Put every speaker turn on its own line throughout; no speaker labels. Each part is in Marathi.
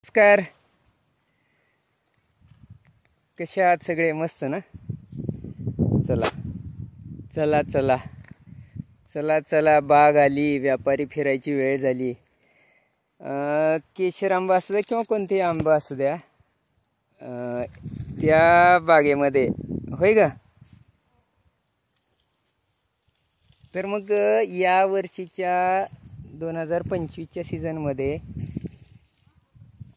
नमस्कार, कसे आहात सगळे? मस्त ना? चला चला चला चला चला, बाग आली, व्यापारी फिरायची वेळ झाली. केशर आंबा असू द्या किंवा कोणतेही आंबा असू द्या, त्या बागेमध्ये होय का? तर मग या वर्षीच्या 2025च्या सीझनमध्ये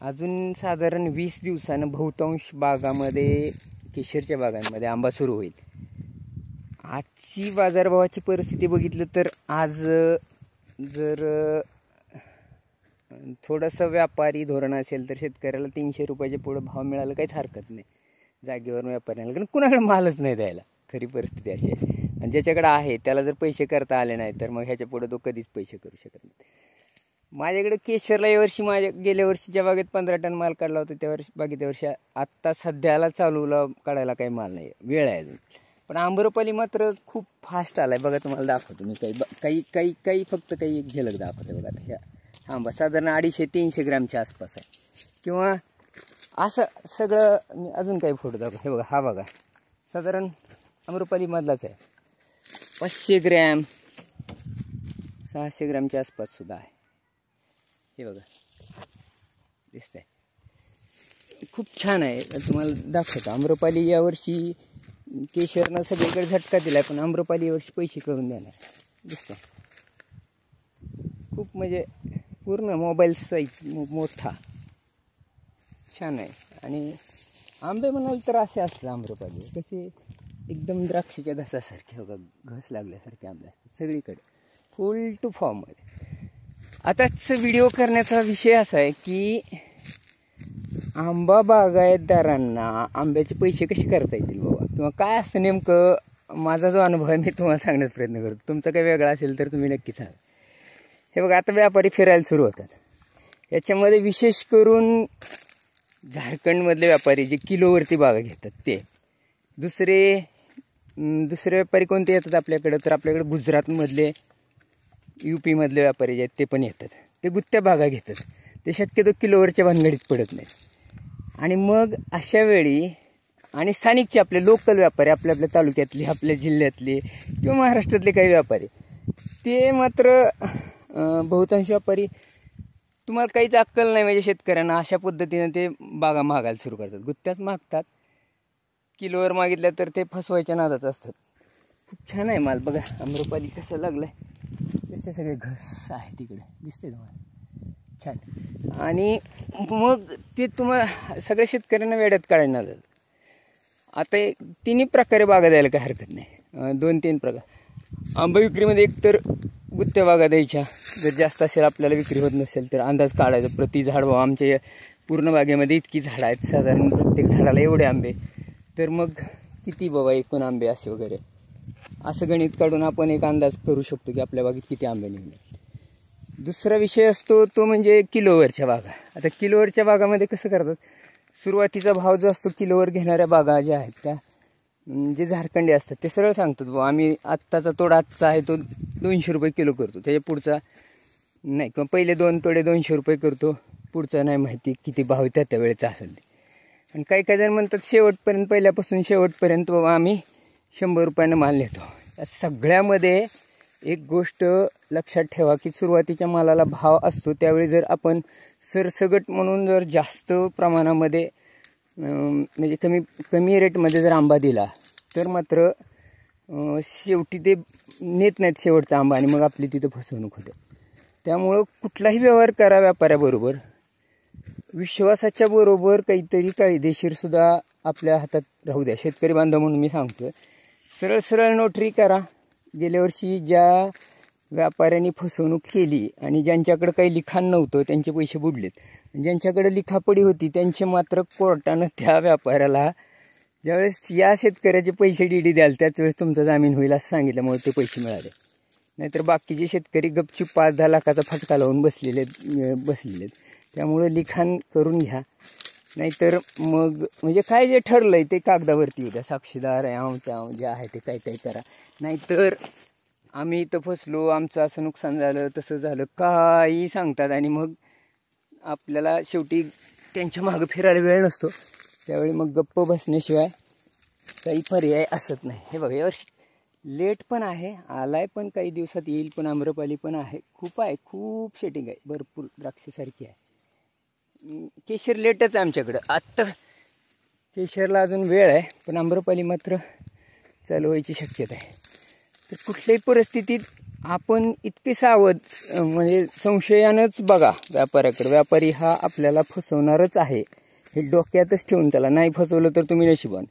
अजून साधारण 20 दिवसानं बहुतांश बागामध्ये, केशरच्या बागांमध्ये आंबा सुरू होईल. आजची बाजारभावाची परिस्थिती बघितलं तर आज जर थोडंसं व्यापारी धोरण असेल तर शेतकऱ्याला 300 रुपयाच्या पुढे भाव मिळाला काहीच हरकत नाही जागेवर व्यापाऱ्याला, कारण कुणाकडे मालच नाही द्यायला. खरी परिस्थिती अशी आहे. आणि ज्याच्याकडे आहे त्याला जर पैसे करता आले नाही तर मग ह्याच्या पुढे तो कधीच पैसे करू शकत नाही. माझ्याकडे केशरला यावर्षी गेल्या वर्षीच्या बागेत 15 टन माल काढला होता. त्या वर्षी बागेत वर्षी आत्ता सध्याला चालूला काढायला काही माल नाही, वेळ आहे अजून. पण आम्रपाली मात्र खूप फास्ट आलाय बघा. तुम्हाला दाखवतो मी काही फक्त एक झलक दाखवते बघा. ह्या आंबा साधारण 250-300 ग्रॅमच्या आसपास आहे किंवा असं सगळं. मी अजून काही फोटो दाखवतो. हे बघा, हा बघा साधारण आम्रपाली मधलाच आहे. 500 ग्रॅम 600 ग्रॅमच्या आसपास सुद्धा आहे. हे बघा दिसतंय, खूप छान आहे. तुम्हाला दाखवतो. आम्रपाली यावर्षी केशरनं सगळीकडे झटका दिलाय, पण आम्रपाली यावर्षी पैसे करून देणार. दिसतंय खूप, म्हणजे पूर्ण मोबाईल साईज मोठा, छान आहे. आणि आंबे म्हणाल तर असे असतात आम्रपाली, कसे एकदम द्राक्षाच्या घसासारखे बघा, घस लागल्यासारखे आंबे असतात सगळीकडे, फुल टू फॉर्ममध्ये. आताच व्हिडिओ करण्याचा विषय असा आहे की आंबा बागायतदारांना आंब्याचे पैसे कसे करता येतील बाबा, किंवा काय असतं नेमकं. माझा जो अनुभव आहे मी तुम्हाला सांगण्याचा प्रयत्न करतो. तुमचा काही वेगळा असेल तर तुम्ही नक्की सांगा. हे बघा, आता व्यापारी फिरायला सुरू होतात. याच्यामध्ये विशेष करून झारखंडमधले व्यापारी जे किलोवरती बागा घेतात ते. दुसरे व्यापारी कोणते येतात आपल्याकडं, तर आपल्याकडे गुजरातमधले, UP मधले व्यापारी जे आहेत ते पण येतात. ते गुत्त्या बागा घेतात. ते शक्यतो किलोवरच्या भानगडीत पडत नाहीत. आणि मग अशा वेळी आणि स्थानिकचे आपले लोकल व्यापारी, आपल्या तालुक्यातले, आपल्या जिल्ह्यातले किंवा महाराष्ट्रातले काही व्यापारी, ते मात्र बहुतांश व्यापारी, तुम्हाला काहीच अक्कल नाही म्हणजे शेतकऱ्यांना, अशा पद्धतीनं ते बागा मागायला सुरू करतात. गुत्त्याच मागतात. किलोवर मागितल्या तर ते फसवायच्या नादात असतात. खूप छान आहे माल बघा. आम्रपाली कसं लागलंय दिसते, सगळे घस आहे तिकडे, दिसते तुम्हाला, छान. आणि मग ते तुम्हाला सगळ्या शेतकऱ्यांना वेड्यात काढायला नादात. आता तिन्ही प्रकारे बागा द्यायला काही हरकत नाही. 2-3 प्रकार आंबा विक्रीमध्ये. एक तर गुत्त्या बागा द्यायच्या, जर जास्त असेल आपल्याला विक्री होत नसेल तर अंदाज काढायचा प्रति झाड. भाव आमच्या पूर्ण बागेमध्ये इतकी झाडं आहेत, साधारण प्रत्येक झाडाला एवढे आंबे, तर मग किती बाबा एकूण आंबे असे वगैरे, असं गणित काढून आपण एक अंदाज करू शकतो की आपल्या बागेत किती आंबे निघले. दुसरा विषय असतो तो म्हणजे किलोवरच्या बागा. आता किलोवरच्या बागामध्ये कसं करतात, सुरुवातीचा भाव जो असतो किलोवर घेणाऱ्या बागा ज्या आहेत त्या, जे झारखंडी असतात ते सरळ सांगतात बाबा आम्ही आत्ताचा तोडा आजचा आहे तो 200 रुपये किलो करतो, त्याच्या पुढचा नाही, किंवा पहिले 2 तोडे 200 रुपये करतो, पुढचा नाही माहिती किती भाव त्या वेळेचा असेल ते. आणि काही जण म्हणतात शेवटपर्यंत, पहिल्यापासून शेवटपर्यंत बाबा आम्ही 100 रुपयानं माल नेतो. या सगळ्यामध्ये एक गोष्ट लक्षात ठेवा की सुरुवातीच्या मालाला भाव असतो, त्यावेळी जर आपण सरसगट म्हणून जर जास्त प्रमाणामध्ये म्हणजे कमी रेटमध्ये जर आंबा दिला तर मात्र शेवटी ते नेत नाहीत शेवटचा आंबा, आणि मग आपली तिथं फसवणूक होते. त्यामुळं कुठलाही व्यवहार करा व्यापाऱ्याबरोबर, विश्वासाच्या बरोबर काहीतरी कायदेशीर सुद्धा आपल्या हातात राहू द्या. शेतकरी बांधव म्हणून मी सांगतोय, सरळ नोटरी करा. गेल्या वर्षी ज्या व्यापाऱ्यांनी फसवणूक केली आणि ज्यांच्याकडे काही लिखाण नव्हतं त्यांचे पैसे बुडलेत, ज्यांच्याकडे लिखापडी होती त्यांचे मात्र कोर्टानं त्या व्यापाऱ्याला, ज्यावेळेस या शेतकऱ्याचे पैसे डीडी द्याल त्याच वेळेस तुमचा जामीन होईल असं सांगितल्यामुळे ते पैसे मिळाले. नाहीतर बाकीचे शेतकरी गपचूप 5-10 लाखाचा फटका लावून बसलेले. त्यामुळे लिखाण करून घ्या, नाहीतर मग म्हणजे काय जे ठरलंय ते कागदावरती उद्या साक्षीदार त्याव जे आहे ते काही करा. नाहीतर आम्ही इथं फसलो, आमचं असं नुकसान झालं, तसं झालं, काही सांगतात. आणि मग आपल्याला शेवटी त्यांच्या मागं फिरायला वेळ नसतो, त्यावेळी मग गप्प बसण्याशिवाय काही पर्याय असत नाही. हे बघा, यावर्षी लेट पण आहे, आलाय पण काही दिवसात येईल, पण आम्रपाली पण आहे, खूप शेटिंग आहे, भरपूर द्राक्षासारखी आहे. केशर लेटच आहे आमच्याकडं, आत्ता केशरला अजून वेळ आहे, पण आम्रपाली मात्र चालू व्हायची शक्यता आहे. तर कुठल्याही परिस्थितीत आपण इतके सावध, म्हणजे संशयानंच बघा व्यापाऱ्याकडे. व्यापारी हा आपल्याला फसवणारच आहे, हे डोक्यातच ठेवून चला. नाही फसवलं तर तुम्ही नशिबान,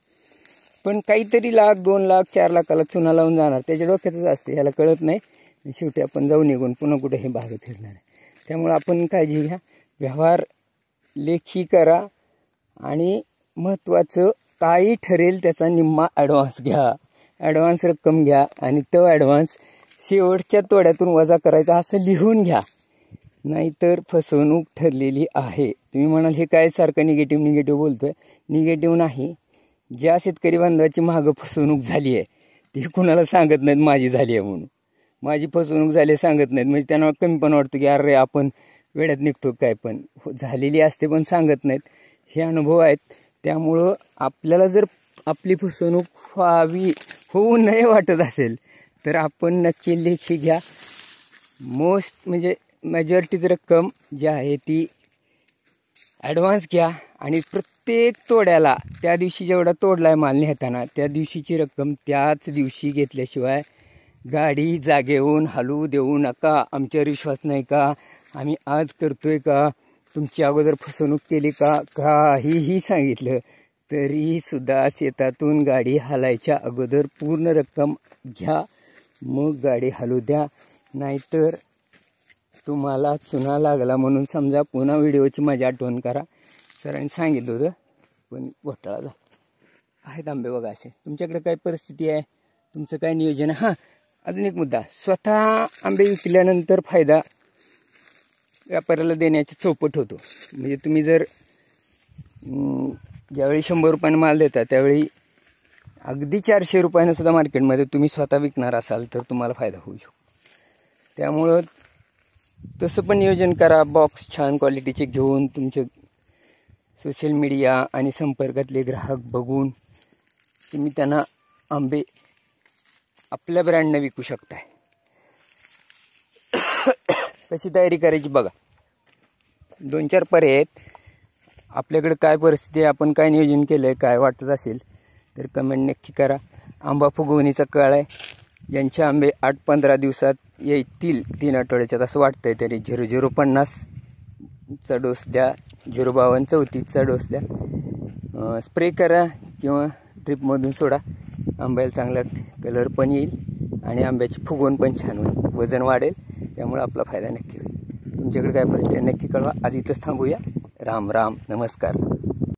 पण काहीतरी लाख 2 लाख 4 लाखाला चुना लावून जाणार, त्याच्या डोक्यातच असते, ह्याला कळत नाही. शेवटी आपण जाऊ निघून पुन्हा कुठे हे भाग फिरणार आहे. त्यामुळे आपण काळजी घ्या, व्यवहार लेखी करा, आणि महत्त्वाचं काही ठरेल त्याचा निम्मा ॲडव्हान्स घ्या, ॲडव्हान्स रक्कम घ्या, आणि तो ॲडव्हान्स शेवटच्या तोड्यातून वजा करायचा असं लिहून घ्या, नाहीतर फसवणूक ठरलेली आहे. तुम्ही म्हणाल हे काय सारखं निगेटिव्ह बोलतोय. निगेटिव्ह नाही, ज्या शेतकरी बांधवाची मागं फसवणूक झाली आहे ती कुणाला सांगत नाहीत माझी झाली आहे म्हणून. माझी फसवणूक झाली सांगत नाहीत, म्हणजे त्यांना कमी पण वाटतं की अरे आपण वेड्यात निघतो काय, पण झालेली असते पण सांगत नाहीत. हे अनुभव आहेत. त्यामुळं आपल्याला जर आपली फसवणूक होऊ नये वाटत असेल तर आपण नक्की लेखी घ्या. म्हणजे मेजॉरिटीची रक्कम जी आहे ती ॲडव्हान्स घ्या, आणि प्रत्येक तोड्याला त्या दिवशी जेवढा तोडला आहे माल नेताना त्या दिवशीची रक्कम त्याच दिवशी घेतल्याशिवाय गाडी जागेहून हलवू देऊ नका. आमच्यावर विश्वास नाही का, आम्ही आज करतोय का, तुमची अगोदर फसवणूक केली का, काहीही सांगितलं तरी सुद्धा शेतातून गाडी हलायच्या अगोदर पूर्ण रक्कम घ्या, मग गाडी हलवू द्या. नाहीतर तुम्हाला चुना लागला म्हणून समजा पुन्हा व्हिडिओची माझी आठवण करा. सरांनी सांगितलं होतं पण घोटाळा झाला. आहेत आंबे बघा असे. तुमच्याकडे काय परिस्थिती आहे, तुमचं काय नियोजन आहे? हां, अजून एक मुद्दा, स्वतः आंबे विकल्यानंतर फायदा व्यापाऱ्याला देण्याची चौपट होतो. म्हणजे तुम्ही जर ज्यावेळी 100 रुपयाने माल देता त्यावेळी अगदी 400 रुपयानं सुद्धा मार्केटमध्ये तुम्ही स्वतः विकणार असाल तर तुम्हाला फायदा होऊ शकतो. त्यामुळं तसं पण नियोजन करा. बॉक्स छान क्वालिटीचे घेऊन तुमचे सोशल मीडिया आणि संपर्कातले ग्राहक बघून तुम्ही त्यांना आंबे आपल्या ब्रँडनं विकू शकताय. कशी तयारी करायची बघा, 2-4 पर्याय आहेत. आपल्याकडे काय परिस्थिती आहे, आपण काय नियोजन केलं आहे, काय वाटत असेल तर कमेंट नक्की करा. आंबा फुगवणीचा काळ आहे. ज्यांचे आंबे 8-15 दिवसात येतील, 3 आठवड्याच्यात असं वाटतंय, तरी 0050चा डोस द्या, 05234चा डोस द्या. स्प्रे करा किंवा ड्रिपमधून सोडा. आंब्याला चांगला कलर पण येईल आणि आंब्याची फुगवण पण छान होईल, वजन वाढेल. त्यामुळे आपला फायदा नक्की होईल. तुमच्याकडे काय परिस्थिती नक्की कळवा. आज इथंच थांबूया. राम राम, नमस्कार.